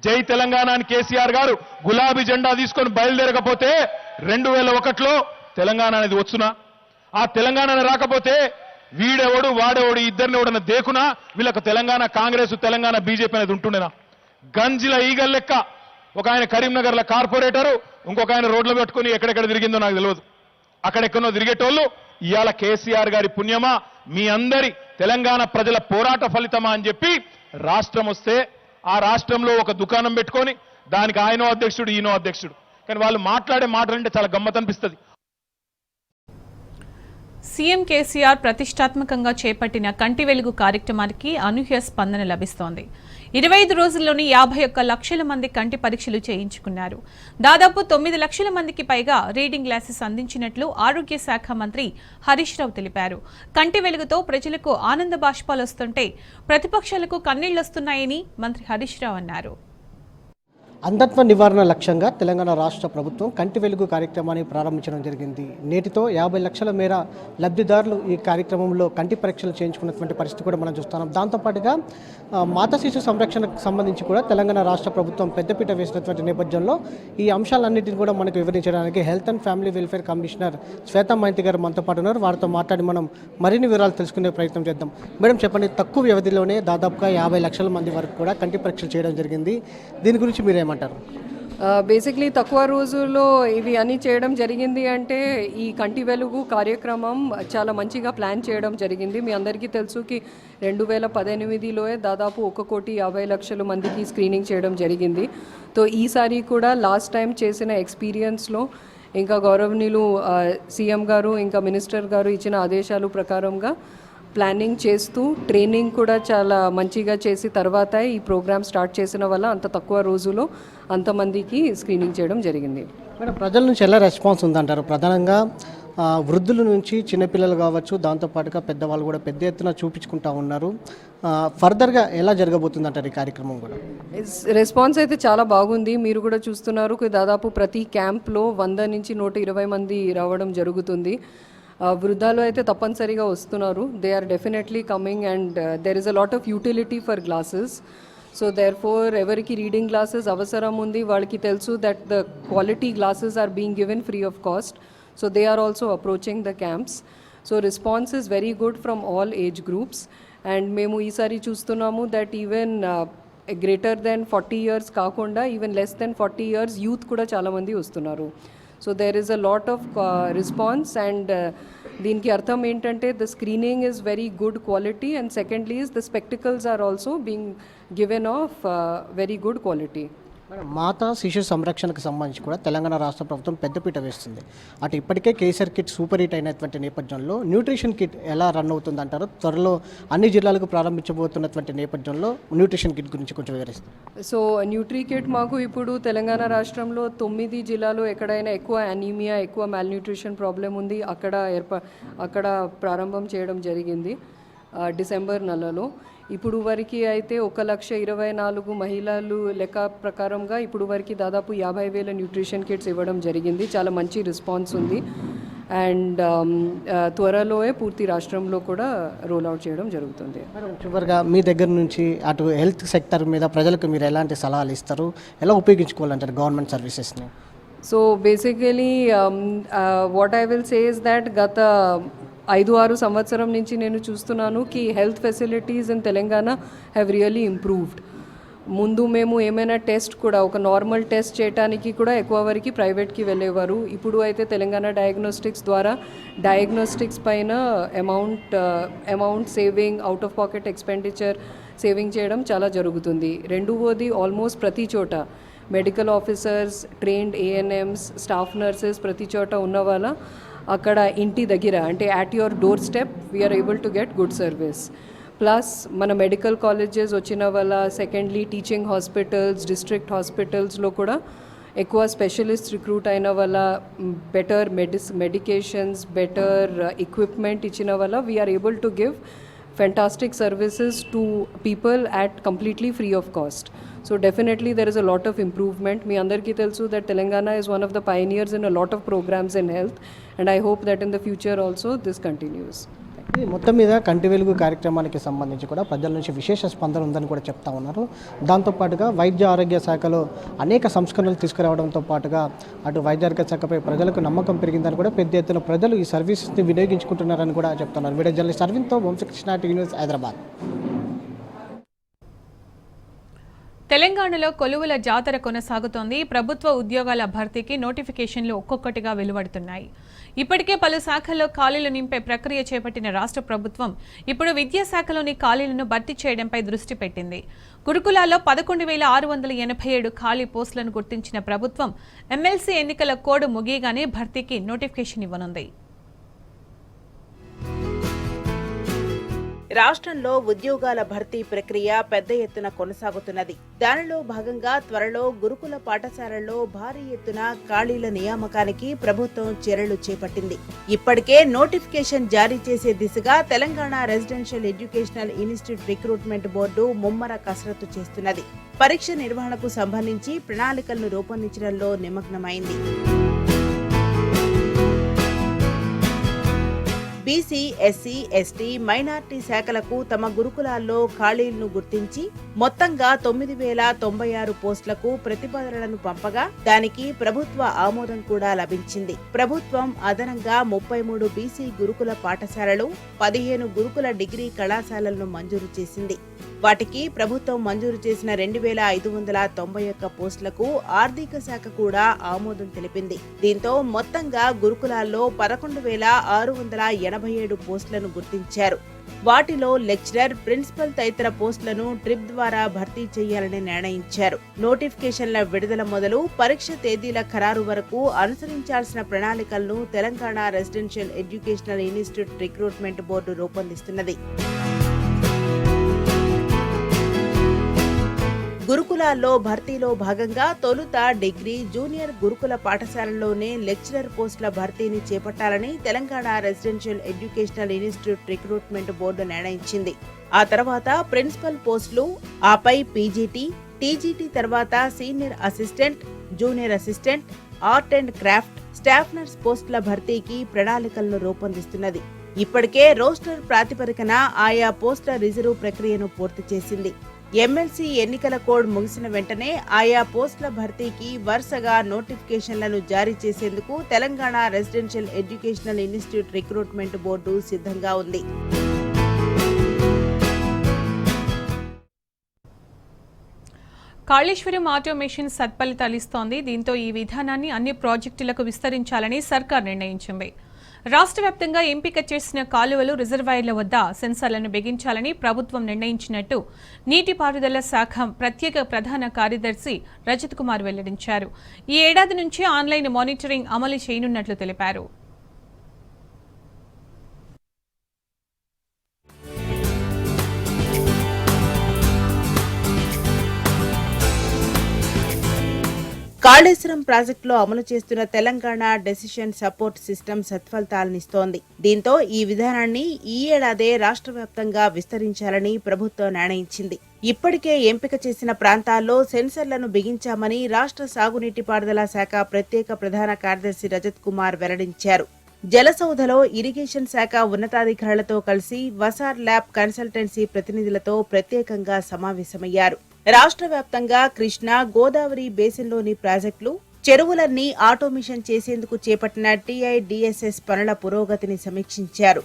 జై తెలంగాణ అని కేసీఆర్ గారు గులాబీ జెండా తీసుకొని బయలుదేరకపోతే 2001లో తెలంగాణ అనేది వచ్చునా? ఆ తెలంగాణ రాకపోతే వీడెవడు వాడెవడు ఇద్దరిని ఎవడన్నా దేకునా వీళ్ళకు తెలంగాణ కాంగ్రెస్, తెలంగాణ బీజేపీ అనేది ఉంటుండేనా? గంజిల ఈగల్ లెక్క ఒక ఆయన కరీంనగర్ల కార్పొరేటరు, ఇంకొక ఆయన రోడ్లు పెట్టుకుని ఎక్కడెక్కడ తిరిగిందో నాకు తెలియదు. అక్కడెక్కడో తిరిగేటోళ్ళు ఇవాళ కేసీఆర్ గారి పుణ్యమా, మీ అందరి తెలంగాణ ప్రజల పోరాట ఫలితమా అని చెప్పి రాష్ట్రం వస్తే ఆ రాష్ట్రంలో ఒక దుకాణం పెట్టుకొని దానికి ఆయనో అధ్యక్షుడు, ఈయనో అధ్యక్షుడు. కానీ వాళ్ళు మాట్లాడే మాటలంటే చాలా గమ్మత్ అనిపిస్తుంది. సీఎం కేసీఆర్ ప్రతిష్టాత్మకంగా చేపట్టిన కంటి వెలుగు కార్యక్రమానికి అనూహ్య స్పందన లభిస్తోంది. 25 రోజుల్లోని 51 లక్షల మంది కంటి పరీక్షలు చేయించుకున్నారు. దాదాపు 9 లక్షల మందికి పైగా రీడింగ్ గ్లాసెస్ అందించినట్లు ఆరోగ్య శాఖ మంత్రి హరీష్ రావు తెలిపారు. కంటి వెలుగుతో ప్రజలకు ఆనంద బాష్పాలు వస్తుంటే ప్రతిపక్షాలకు కన్నీళ్లొస్తున్నాయని మంత్రి హరీష్ రావు అన్నారు. అంధత్వ నివారణ లక్ష్యంగా తెలంగాణ రాష్ట్ర ప్రభుత్వం కంటి వెలుగు కార్యక్రమాన్ని ప్రారంభించడం జరిగింది. నేటితో 50 లక్షల మేర లబ్ధిదారులు ఈ కార్యక్రమంలో కంటి పరీక్షలు చేయించుకున్నటువంటి పరిస్థితి కూడా మనం చూస్తున్నాం. దాంతోపాటుగా మాతా శిశు సంరక్షణకు సంబంధించి కూడా తెలంగాణ రాష్ట్ర ప్రభుత్వం పెద్దపీట వేసినటువంటి నేపథ్యంలో ఈ అంశాలన్నింటినీ కూడా మనకు వివరించడానికి health and family welfare commissioner Shweta Mohanty garu మనతో పాటు ఉన్నారు. వారితో మాట్లాడి మనం మరిన్ని వివరాలు తెలుసుకునే ప్రయత్నం చేద్దాం. మేడం చెప్పండి, తక్కువ వ్యవధిలోనే దాదాపుగా 50 లక్షల మంది వరకు కూడా కంటి పరీక్షలు చేయడం జరిగింది. దీని గురించి మీరు ఏమంటారు? బేసిక్లీ తక్కువ రోజుల్లో ఇవి అన్నీ చేయడం జరిగింది అంటే ఈ కంటి వెలుగు కార్యక్రమం చాలా మంచిగా ప్లాన్ చేయడం జరిగింది. మీ అందరికీ తెలుసుకి 2018లో దాదాపు 1,50,00,000 మందికి స్క్రీనింగ్ చేయడం జరిగింది. తో ఈసారి కూడా లాస్ట్ టైం చేసిన ఎక్స్పీరియన్స్లో ఇంకా గౌరవనీయులు సీఎం గారు ఇంకా మినిస్టర్ గారు ఇచ్చిన ఆదేశాలు ప్రకారంగా ప్లానింగ్ చేస్తూ ట్రైనింగ్ కూడా చాలా మంచిగా చేసి తర్వాత ఈ ప్రోగ్రామ్ స్టార్ట్ చేసిన వల్ల అంత తక్కువ రోజులో అంతమందికి స్క్రీనింగ్ చేయడం జరిగింది. మేడం, ప్రజల నుంచి ఎలా రెస్పాన్స్ ఉందంటారు? ప్రధానంగా వృద్ధుల నుంచి చిన్నపిల్లలు కావచ్చు, దాంతోపాటుగా పెద్దవాళ్ళు కూడా పెద్ద ఎత్తున చూపించుకుంటా ఉన్నారు. ఫర్దర్గా ఎలా జరగబోతుందంటారు ఈ కార్యక్రమం కూడా? రెస్పాన్స్ అయితే చాలా బాగుంది. మీరు కూడా చూస్తున్నారు, దాదాపు ప్రతి క్యాంప్లో 100 నుంచి 120 మంది రావడం జరుగుతుంది. వృద్ధాలు అయితే తప్పనిసరిగా వస్తున్నారు. They are definitely coming and there is a lot of utility for glasses. So therefore ఎవరికి రీడింగ్ గ్లాసెస్ అవసరం ఉంది వాళ్ళకి తెలుసు that the quality glasses are being given free of cost. So they are also approaching the camps. So response is very good from all age groups. And మేము ఈసారి చూస్తున్నాము that even greater than 40 years కాకుండా even less than 40 years youth కూడా చాలామంది వస్తున్నారు. So there is a lot of response and దీనికి అర్థం ఏంటంటే the screening is very good quality and secondly is the spectacles are also being given of very good quality. మాతా శిశు సంరక్షణకు సంబంధించి కూడా తెలంగాణ రాష్ట్ర ప్రభుత్వం పెద్దపీట వేస్తుంది. అటు ఇప్పటికే కేసీఆర్ కిట్ సూపర్ హిట్ అయినటువంటి నేపథ్యంలో న్యూట్రిషన్ కిట్ ఎలా రన్ అవుతుంది అంటారు? త్వరలో అన్ని జిల్లాలకు ప్రారంభించబోతున్నటువంటి నేపథ్యంలో న్యూట్రిషన్ కిట్ గురించి కొంచెం వివరిస్తారు. సో న్యూట్రీ కిట్ మాకు ఇప్పుడు తెలంగాణ రాష్ట్రంలో 9 జిల్లాలో ఎక్కడైనా ఎక్కువ అనీమియా, ఎక్కువ మాల్న్యూట్రిషన్ ప్రాబ్లం ఉంది అక్కడ ప్రారంభం చేయడం జరిగింది డిసెంబర్ నెలలో. ఇప్పుడు వరకు అయితే 1,24,000 మహిళలు లెక్క ప్రకారంగా ఇప్పుడు వరకు దాదాపు 50,000 న్యూట్రిషన్ కిట్స్ ఇవ్వడం జరిగింది. చాలా మంచి రెస్పాన్స్ ఉంది అండ్ త్వరలోనే పూర్తి రాష్ట్రంలో కూడా రోల్ అవుట్ చేయడం జరుగుతుంది. చివరిగా మీ దగ్గర నుంచి అటు హెల్త్ సెక్టర్ మీద ప్రజలకు మీరు ఎలాంటి సలహాలు ఇస్తారు? ఎలా ఉపయోగించుకోవాలంటారు గవర్నమెంట్ సర్వీసెస్ని? So basically what I will say is that గత 5-6 సంవత్సరం నుంచి నేను చూస్తున్నాను కి health facilities in Telangana have really improved. ముందు మేము ఏమైనా టెస్ట్ కూడా ఒక నార్మల్ టెస్ట్ చేయడానికి కూడా ఎక్కువ వరకు ప్రైవేట్కి వెళ్ళేవారు. ఇప్పుడు అయితే తెలంగాణ డయాగ్నోస్టిక్స్ ద్వారా డయాగ్నోస్టిక్స్ పైన amount saving, out of pocket expenditure saving చేయడం చాలా జరుగుతుంది. రెండవది ఆల్మోస్ట్ ప్రతి చోట medical officers, trained ANMs, staff nurses ప్రతి చోట ఉన్న వల్ల అక్కడ ఇంటి దగ్గర అంటే at your doorstep we are able to get good service. Plus మన మెడికల్ కాలేజెస్ వచ్చిన వల్ల సెకండ్లీ టీచింగ్ హాస్పిటల్స్, డిస్ట్రిక్ట్ హాస్పిటల్స్లో కూడా ఎక్కువ స్పెషలిస్ట్ రిక్రూట్ అయిన వల్ల బెటర్ మెడికేషన్స్, బెటర్ ఎక్విప్మెంట్ ఇచ్చిన వల్ల we are able to give fantastic services to people at completely free of cost. So definitely there is a lot of improvement. Me andarki telsu that Telangana is one of the pioneers in a lot of programs in health and I hope that in the future also this continues. మొత్తం మీద కంటి వెలుగు కార్యక్రమానికి సంబంధించి కూడా ప్రజల నుంచి విశేష స్పందన ఉందని కూడా చెప్తా ఉన్నారు. దాంతోపాటుగా వైద్య ఆరోగ్య శాఖలో అనేక సంస్కరణలు తీసుకురావడంతో పాటుగా అటు వైద్య ఆరోగ్య శాఖపై ప్రజలకు నమ్మకం పెరిగిందని కూడా పెద్ద ఎత్తున ప్రజలు ఈ సర్వీసెస్ని వినియోగించుకుంటున్నారని కూడా చెప్తున్నారు. వీడియో జర్నలిస్ట్ అరవింద్తో వంశకృష్ణ, TNews, హైదరాబాద్. తెలంగాణలో కొలువుల జాతర కొనసాగుతోంది. ప్రభుత్వ ఉద్యోగాల భర్తీకి నోటిఫికేషన్లు ఒక్కొక్కటిగా వెలువడుతున్నాయి. ఇప్పటికే పలు శాఖల్లో ఖాళీలు నింపే ప్రక్రియ చేపట్టిన రాష్ట్ర ప్రభుత్వం ఇప్పుడు విద్యాశాఖలోని ఖాళీలను భర్తీ చేయడంపై దృష్టి పెట్టింది. గురుకులాల్లో 11,687 ఖాళీ పోస్టులను గుర్తించిన ప్రభుత్వం ఎమ్మెల్సీ ఎన్నికల కోడ్ ముగియగానే భర్తీకి నోటిఫికేషన్ ఇవ్వనుంది. రాష్ట్రంలో ఉద్యోగాల భర్తీ ప్రక్రియ పెద్ద ఎత్తున కొనసాగుతున్నది. దానిలో భాగంగా త్వరలో గురుకుల పాఠశాలల్లో భారీ ఎత్తున ఖాళీల నియామకానికి ప్రభుత్వం చర్యలు చేపట్టింది. ఇప్పటికే నోటిఫికేషన్ జారీ చేసే దిశగా Telangana residential educational institute recruitment board ముమ్మర కసరత్తు చేస్తున్నది. పరీక్ష నిర్వహణకు సంబంధించి ప్రణాళికలను రూపొందించడంలో నిమగ్నమైంది. బీసీ, ఎస్సీ, ఎస్టీ, మైనార్టీ శాఖలకు తమ గురుకులాల్లో ఖాళీలను గుర్తించి మొత్తంగా 9,096 పోస్టులకు ప్రతిపాదనలను పంపగా దానికి ప్రభుత్వ ఆమోదం కూడా లభించింది. ప్రభుత్వం అదనంగా 33 బీసీ గురుకుల పాఠశాలలు, 15 గురుకుల డిగ్రీ కళాశాలలను మంజూరు చేసింది. వాటికి ప్రభుత్వం మంజూరు చేసిన 2,591 పోస్టులకు ఆర్థిక శాఖ కూడా ఆమోదం తెలిపింది. దీంతో మొత్తంగా గురుకులాల్లో 11,687 పోస్టులను గుర్తించారు. వాటిలో లెక్చరర్, ప్రిన్సిపల్ తదితర పోస్టులను ట్రిప్ ద్వారా భర్తీ చేయాలని నిర్ణయించారు. నోటిఫికేషన్ల విడుదల మొదలు పరీక్ష తేదీల ఖరారు వరకు అనుసరించాల్సిన ప్రణాళికలను Telangana residential educational institute recruitment board రూపొందిస్తున్నది. గురుకులాల్లో భర్తీలో భాగంగా తొలుత డిగ్రీ, జూనియర్ గురుకుల పాఠశాలల్లోనే లెక్చరర్ పోస్టుల భర్తీని చేపట్టాలని Telangana residential educational institute recruitment board నిర్ణయించింది. ఆ తర్వాత ప్రిన్సిపల్ పోస్టులు, ఆపై పీజీటీ, టీజీటీ తర్వాత senior assistant, junior assistant, art and craft, staff nurse పోస్టుల భర్తీకి ప్రణాళికలను రూపొందిస్తున్నది. ఇప్పటికే రోస్టర్ ప్రాతిపదికన ఆయా పోస్టుల రిజర్వ్ ప్రక్రియను పూర్తి చేసింది. ఎమ్మెల్సీ ఎన్నికల కోడ్ ముగిసిన వెంటనే ఆయా పోస్టుల భర్తీకి వరుసగా నోటిఫికేషన్లను జారీ చేసేందుకు Telangana residential educational institute recruitment board సిద్ధంగా ఉంది. కాళేశ్వరం ఆటోమేషన్ సత్ఫలితాలిస్తోంది. దీంతో ఈ విధానాన్ని అన్ని ప్రాజెక్టులకు విస్తరించాలని సర్కార్ నిర్ణయించింది. రాష్ట్ర వ్యాప్తంగా ఎంపిక చేసిన కాలువలు, రిజర్వాయర్ల వద్ద సెన్సార్లను బిగించాలని ప్రభుత్వం నిర్ణయించినట్టు నీటిపారుదల శాఖ ప్రత్యేక ప్రధాన కార్యదర్శి రజత్ కుమార్ వెల్లడించారు. ఈ ఏడాది నుంచి ఆన్లైన్ మానిటరింగ్ అమలు చేయనున్నట్లు తెలిపారు. కాళేశ్వరం ప్రాజెక్టులో అమలు చేస్తున్న తెలంగాణ డెసిషన్ సపోర్ట్ సిస్టమ్ సత్ఫలితాలనిస్తోంది. దీంతో ఈ విధానాన్ని ఈ ఏడాదే రాష్ట్ర వ్యాప్తంగా విస్తరించాలని ప్రభుత్వం నిర్ణయించింది. ఇప్పటికే ఎంపిక చేసిన ప్రాంతాల్లో సెన్సర్లను బిగించామని రాష్ట్ర సాగునీటిపారుదల శాఖ ప్రత్యేక ప్రధాన కార్యదర్శి రజత్ కుమార్ వెల్లడించారు. జలసౌధలో ఇరిగేషన్ శాఖ ఉన్నతాధికారులతో కలిసి వసార్ ల్యాబ్ కన్సల్టెన్సీ ప్రతినిధులతో ప్రత్యేకంగా సమావేశమయ్యారు. రాష్ట్ర వ్యాప్తంగా కృష్ణా, గోదావరి బేసిన్లోని ప్రాజెక్టులు, చెరువులన్నీ ఆటోమేషన్ చేసేందుకు చేపట్టిన టీఐడిఎస్ఎస్ పనుల పురోగతిని సమీక్షించారు.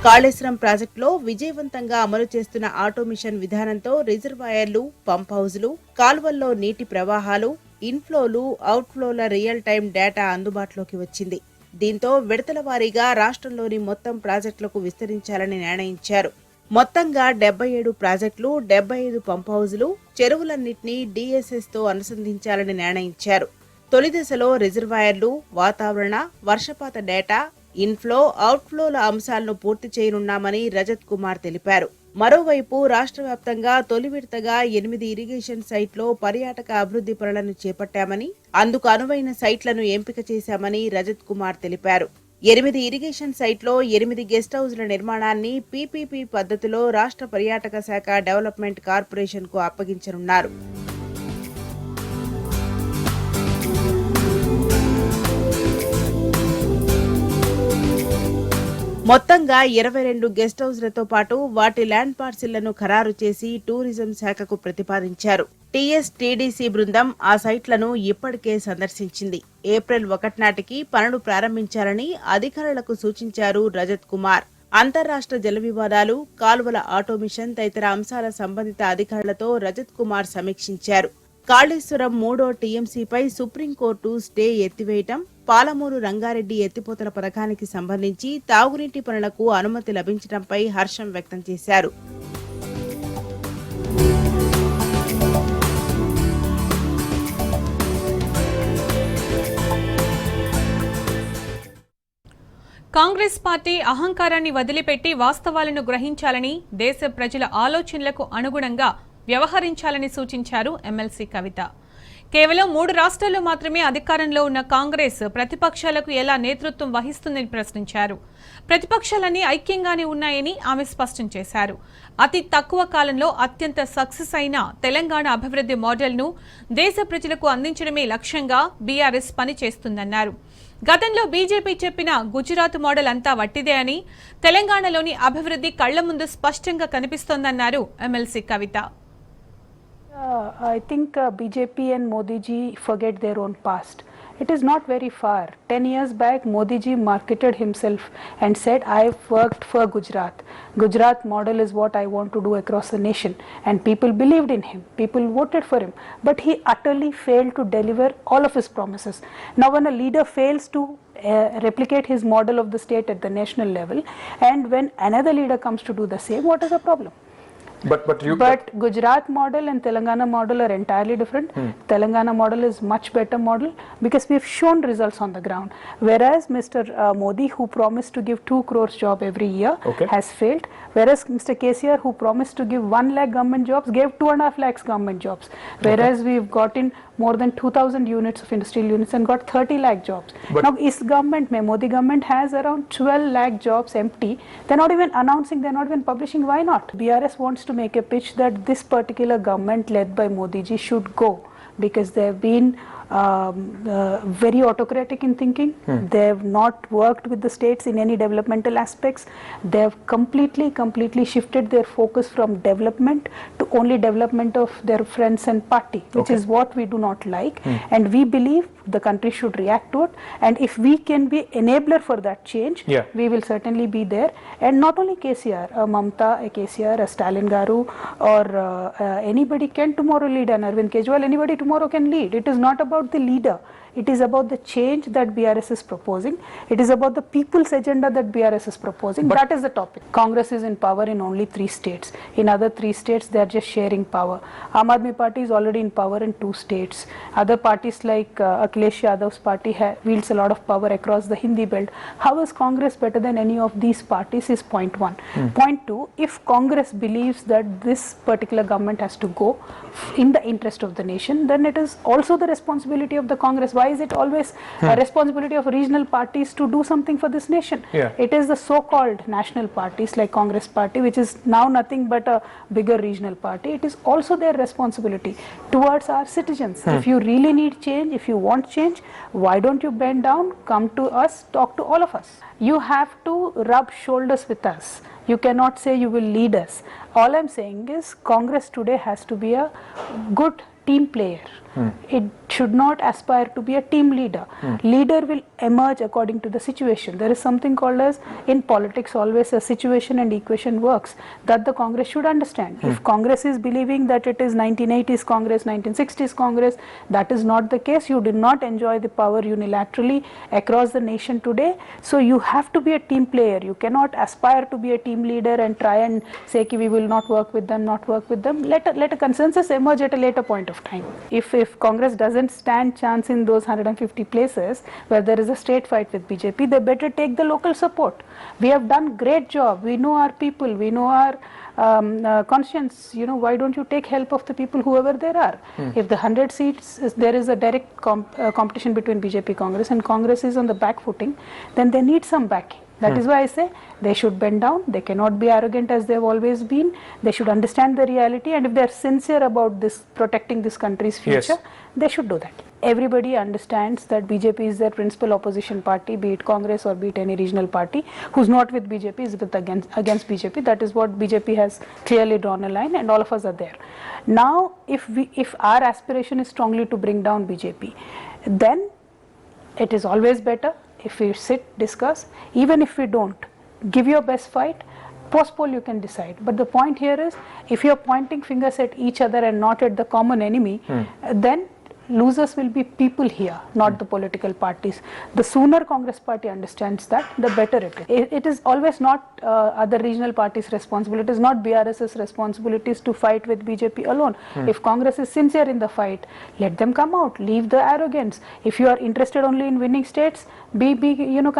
కాళేశ్వరం ప్రాజెక్టులో విజయవంతంగా అమలు చేస్తున్న ఆటోమేషన్ విధానంతో రిజర్వాయర్లు, పంప్ హౌజులు, కాలువల్లో నీటి ప్రవాహాలు, ఇన్ఫ్లోలు, అవుట్ఫ్లోల రియల్ టైం డేటా అందుబాటులోకి వచ్చింది. దీంతో విడతల వారీగా రాష్ట్రంలోని మొత్తం ప్రాజెక్టులకు విస్తరించాలని నిర్ణయించారు. మొత్తంగా 77 ప్రాజెక్టులు, 75 పంప్ హౌజులు, చెరువులన్నింటినీ డిఎస్ఎస్ తో అనుసంధించాలని నిర్ణయించారు. తొలి దశలో రిజర్వాయర్లు, వాతావరణ, వర్షపాత డేటా, ఇన్ఫ్లో, అవుట్ఫ్లోల అంశాలను పూర్తి చేయనున్నామని రజత్ కుమార్ తెలిపారు. మరోవైపు రాష్ట్ర వ్యాప్తంగా తొలి విడతగా 8 ఇరిగేషన్ సైట్లో పర్యాటక అభివృద్ధి పనులను చేపట్టామని, అందుకు అనువైన సైట్లను ఎంపిక చేశామని రజత్ కుమార్ తెలిపారు. 8 ఇరిగేషన్ సైట్లో 8 గెస్ట్ హౌజ్ల నిర్మాణాన్ని పీపీపీ పద్ధతిలో రాష్ట్ర పర్యాటక శాఖ డెవలప్మెంట్ కార్పొరేషన్ కు అప్పగించనున్నారు. మొత్తంగా 22 గెస్ట్ హౌజ్లతో పాటు వాటి ల్యాండ్ పార్సిళ్లను ఖరారు చేసి టూరిజం శాఖకు ప్రతిపాదించారు. టీఎస్టీడీసీ బృందం ఆ సైట్లను ఇప్పటికే సందర్శించింది. ఏప్రిల్ 1 నాటికి పనులు ప్రారంభించాలని అధికారులకు సూచించారు రజత్ కుమార్. అంతర్రాష్ట్ర జల వివాదాలు, కాలువల ఆటోమేషన్ తదితర అంశాల సంబంధిత అధికారులతో రజత్ కుమార్ సమీక్షించారు. కాళేశ్వరం 3వ టీఎంసీపై సుప్రీంకోర్టు స్టే ఎత్తివేయటం, పాలమూరు రంగారెడ్డి ఎత్తిపోతల పథకానికి సంబంధించి తాగునీటి పనులకు అనుమతి లభించడంపై హర్షం వ్యక్తం చేశారు. కాంగ్రెస్ పార్టీ అహంకారాన్ని వదిలిపెట్టి వాస్తవాలను గ్రహించాలని, దేశ ప్రజల ఆలోచనలకు అనుగుణంగా వ్యవహరించాలని సూచించారు ఎమ్మెల్సీ కవిత. కేవలం 3 రాష్ట్రాల్లో మాత్రమే అధికారంలో ఉన్న కాంగ్రెస్ ప్రతిపక్షాలకు ఎలా నేతృత్వం వహిస్తుందని ప్రశ్నించారు. ప్రతిపక్షాలన్నీ ఐక్యంగానే ఉన్నాయని ఆమె స్పష్టం చేశారు. అతి తక్కువ కాలంలో అత్యంత సక్సెస్ అయిన తెలంగాణ అభివృద్ధి మోడల్ను దేశ ప్రజలకు అందించడమే లక్ష్యంగా బీఆర్ఎస్ పనిచేస్తుందన్నారు. గతంలో బీజేపీ చెప్పిన గుజరాత్ మోడల్ అంతా వట్టిదే అని, తెలంగాణలోని అభివృద్ధి కళ్ల ముందు స్పష్టంగా కనిపిస్తోందన్నారు MLC Kavitha. I think BJP and Modi ji forget their own past. It is not very far. 10 years back, Modi ji marketed himself and said, I've worked for Gujarat. Gujarat model is what I want to do across the nation. And people believed in him. People voted for him. But he utterly failed to deliver all of his promises. Now, when a leader fails to replicate his model of the state at the national level, and when another leader comes to do the same, what is the problem? But Gujarat model and Telangana model are entirely different. Telangana model is much better model because we've shown results on the ground. Whereas Mr. Modi, who promised to give 2 crores job every year, has failed. Whereas Mr. KTR, who promised to give 1 lakh government jobs, gave 2.5 lakhs government jobs. Whereas we've gotten more than 2,000 units of industrial units and got 30 lakh jobs. Now, is government, Modi government has around 12 lakh jobs empty. They're not even announcing, they're not even publishing. Why not? BRS wants to make a pitch that this particular government led by Modi ji should go because they've been very autocratic in thinking. They have not worked with the states in any developmental aspects. They have completely shifted their focus from development to only development of their friends and party, which is what we do not like. And we believe the country should react to it. And if we can be enabler for that change, we will certainly be there. And not only KCR, Mamta, a KCR, a Stalin Garu, or anybody can tomorrow lead, an Arvind Kejriwal, anybody tomorrow can lead. It is not about the leader. It is about the change that BRS is proposing. It is about the people's agenda that BRS is proposing. That is the topic. Congress is in power in only 3 states. In other 3 states, they are just sharing power. Aam Aadmi Party is already in power in 2 states. Other parties like Akhilesh Yadav's party wields a lot of power across the Hindi belt. How is Congress better than any of these parties is point 1. Point 2, if Congress believes that this particular government has to go in the interest of the nation, then it is also the responsibility of the Congress. Why is it always a responsibility of regional parties to do something for this nation? It is the so-called national parties like Congress party, which is now nothing but a bigger regional party. It is also their responsibility towards our citizens. If you really need change, if you want change, why don't you bend down, come to us, talk to all of us. You have to rub shoulders with us. You cannot say you will lead us. All I'm saying is Congress today has to be a good team player. It should not aspire to be a team leader. Leader will emerge according to the situation. There is something called as, in politics always, a situation and equation works, that the Congress should understand. If Congress is believing that it is 1980s Congress, 1960s Congress, that is not the case. You did not enjoy the power unilaterally across the nation today. So you have to be a team player. You cannot aspire to be a team leader and try and say we will not work with them, not work with them. Let a consensus emerge at a later point of time. If Congress doesn't stand chance in those 150 places where there is a straight fight with BJP, they better take the local support. We have done great job. We know our people. We know our conscience. You know, why don't you take help of the people, whoever there are? If the 100 seats, there is a direct competition between BJP, Congress, and Congress is on the back footing, then they need some backing. That is why I say they should bend down. They cannot be arrogant as they have always been. They should understand the reality, and if they are sincere about this, protecting this country's future, they should do that. Everybody understands that BJP is their principal opposition party, be it Congress or be it any regional party. Who's not with BJP is against BJP. That is what BJP has clearly drawn a line, and all of us are there. Now, if our aspiration is strongly to bring down BJP, then it is always better if we sit, discuss. Even if we don't, give your best fight. Post-poll you can decide. But the point here is, if you're pointing fingers at each other and not at the common enemy, then losers will be people here, not the political parties. The sooner Congress party understands that, the better it is. It is always not other regional parties' responsibility. It is not BRS's responsibilities to fight with BJP alone. If Congress is sincere in the fight, let them come out. Leave the arrogance. If you are interested only in winning states, be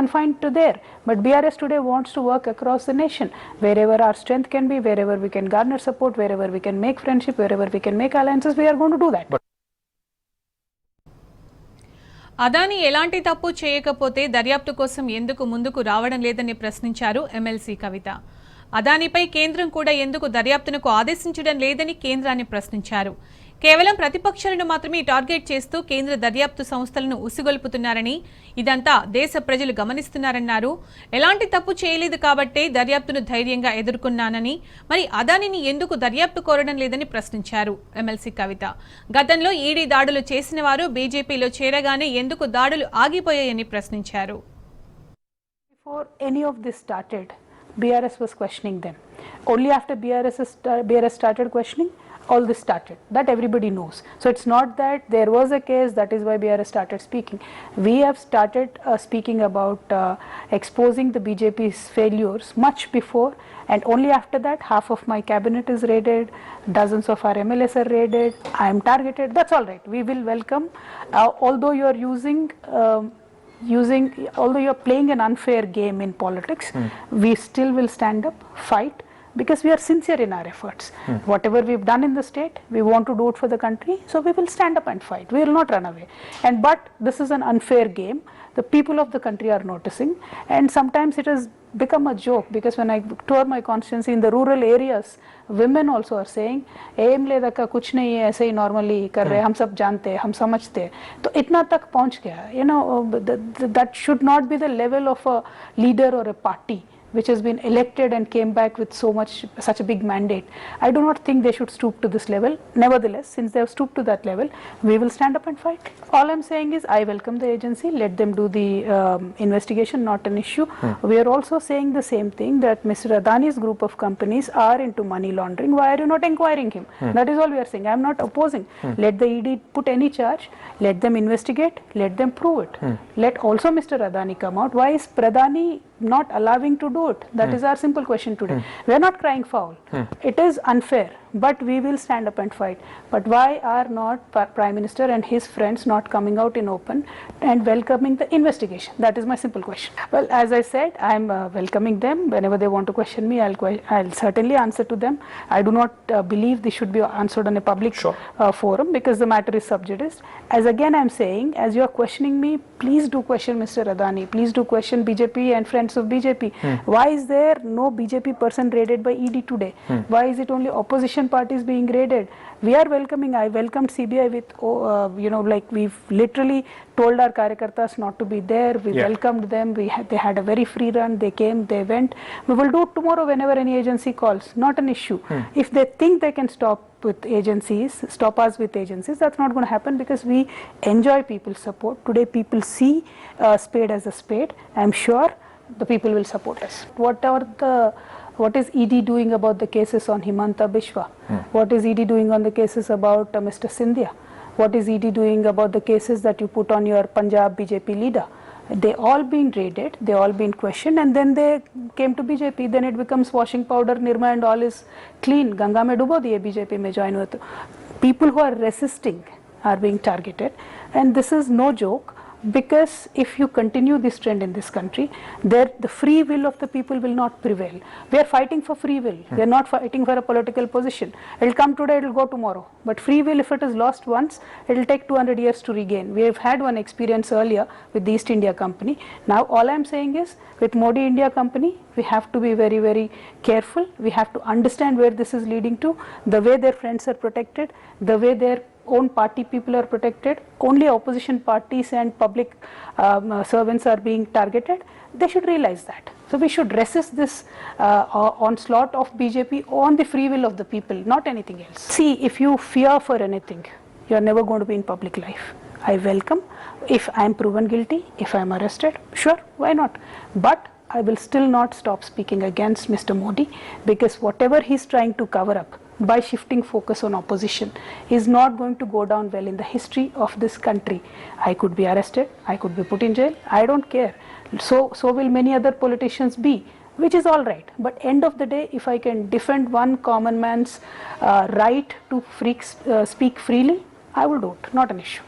confined to there. But BRS today wants to work across the nation. Wherever our strength can be, wherever we can garner support, wherever we can make friendship, wherever we can make alliances, we are going to do that. Adani ఎలాంటి తప్పు చేయకపోతే దర్యాప్తు కోసం ఎందుకు ముందుకు రావడం లేదని ప్రశ్నించారు ఎమ్మెల్సీ కవిత. అదానీపై కేంద్రం కూడా ఎందుకు దర్యాప్తునకు ఆదేశించడం లేదని కేంద్రాన్ని ప్రశ్నించారు. కేవలం ప్రతిపక్షాలను మాత్రమే టార్గెట్ చేస్తూ కేంద్ర దర్యాప్తు సంస్థలను ఉసిగొల్పుతున్నారని, ఇదంతా దేశ ప్రజలు గమనిస్తున్నారన్నారు. ఎలాంటి తప్పు చేయలేదు కాబట్టే దర్యాప్తును ధైర్యంగా ఎదుర్కొన్నానని, మరి అదానిని ఎందుకు దర్యాప్తు కోరడం లేదని ప్రశ్నించారు ఎమ్మెల్సీ కవిత. గతంలో ఈడీ దాడులు చేసిన వారు బీజేపీలో చేరగానే ఎందుకు దాడులు ఆగిపోయాయని ప్రశ్నించారు. Before any of this started, BRS was questioning them. Only after BRS started questioning, all this started. That everybody knows. So it's not that there was a case, that is why BRS started speaking. We have started speaking about exposing the BJP's failures much before, and only after that half of my cabinet is raided, dozens of our MLAs are raided, I am targeted. That's all right. We will welcome, although you are although you are playing an unfair game in politics, we still will stand up, fight, because we are sincere in our efforts. Whatever we've done in the state, we want to do it for the country, so we will stand up and fight. We will not run away. But this is an unfair game. The people of the country are noticing, and sometimes it has become a joke, because when I tour my constituency in the rural areas, women also are saying, "Aim ledaka kuch nahi hai, aise hi normally kar rahe, hum sab jante hain, hum samajhte hain." तो इतना तक पहुंच गया. That should not be the level of a leader or a party which has been elected and came back with such a big mandate. I do not think they should stoop to this level. Nevertheless, since they have stooped to that level, we will stand up and fight. All I'm saying is I welcome the agency. Let them do the investigation, not an issue. We are also saying the same thing, that Mr. Adani's group of companies are into money laundering. Why are you not inquiring him? That is all we are saying. I am not opposing. Let the ED put any charge. Let them investigate. Let them prove it. Let also Mr. Adani come out. Why is Pradhani not allowing to do it? That is our simple question today. We are not crying foul. It is unfair, but we will stand up and fight. But why are not Prime Minister and his friends not coming out in open and welcoming the investigation? That is my simple question. Well, as I said, I am welcoming them. Whenever they want to question me, I'll certainly answer to them. I do not believe this should be answered on a public forum, because the matter is sub judice. As again I am saying, as you are questioning me, please do question Mr. Adani. Please do question BJP and friends of BJP. Why is there no BJP person raided by ED today? Why is it only opposition parties being raided? We are welcoming. I welcomed CBI with, like we've literally told our Karyakartas not to be there. We welcomed them. They had a very free run. They came, they went. We will do it tomorrow whenever any agency calls. Not an issue. If they think they can stop us with agencies, that's not going to happen, because we enjoy people's support. Today people see a spade as a spade. I'm sure the people will support us. What is ED doing about the cases on Himanta Bishwa? What is ED doing on the cases about Mr. Sindhya? What is ED doing about the cases that you put on your Punjab BJP leader? They all been raided, they all been questioned, and then they came to BJP. Then it becomes washing powder, Nirma and all is clean. Ganga mein dubo diye BJP mein join hue to. People who are resisting are being targeted, and this is no joke. Because if you continue this trend in this country, the free will of the people will not prevail. We are fighting for free will. We are not fighting for a political position. It will come today, it will go tomorrow. But free will, if it is lost once, it will take 200 years to regain. We have had one experience earlier with the East India Company. Now all I am saying is, with Modi India Company, we have to be very, very careful. We have to understand where this is leading to, the way their friends are protected, the way their own party people are protected, only opposition parties and public servants are being targeted. They should realize that. So we should resist this onslaught of BJP on the free will of the people, not anything else. See, if you fear for anything, you are never going to be in public life. I welcome. If I am proven guilty, if I am arrested, sure, why not? But I will still not stop speaking against Mr. Modi, because whatever he is trying to cover up, by shifting focus on opposition is not going to go down well in the history of this country. I could be arrested, I could be put in jail, I don't care. So will many other politicians be, which is all right. But end of the day, if I can defend one common man's right to speak freely, I will do it, not an issue.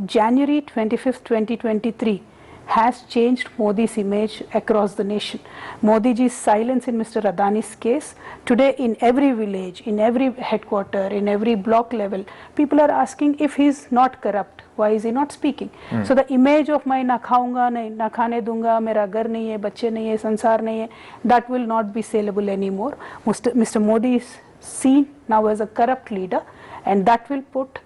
January 25th, 2023 has changed Modi's image across the nation. Modi ji's silence in Mr. Adani's case, today in every village, in every headquarter, in every block level, people are asking if he's not corrupt, why is he not speaking? So the image of my na khaunga, na khane dunga, mera ghar nahi hai, bacche nahi hai, sansar nahi hai, that will not be saleable anymore. Mr. Modi is seen now as a corrupt leader, and that will put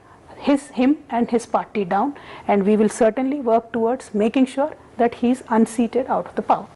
him and his party down, and we will certainly work towards making sure that he is unseated out of the power.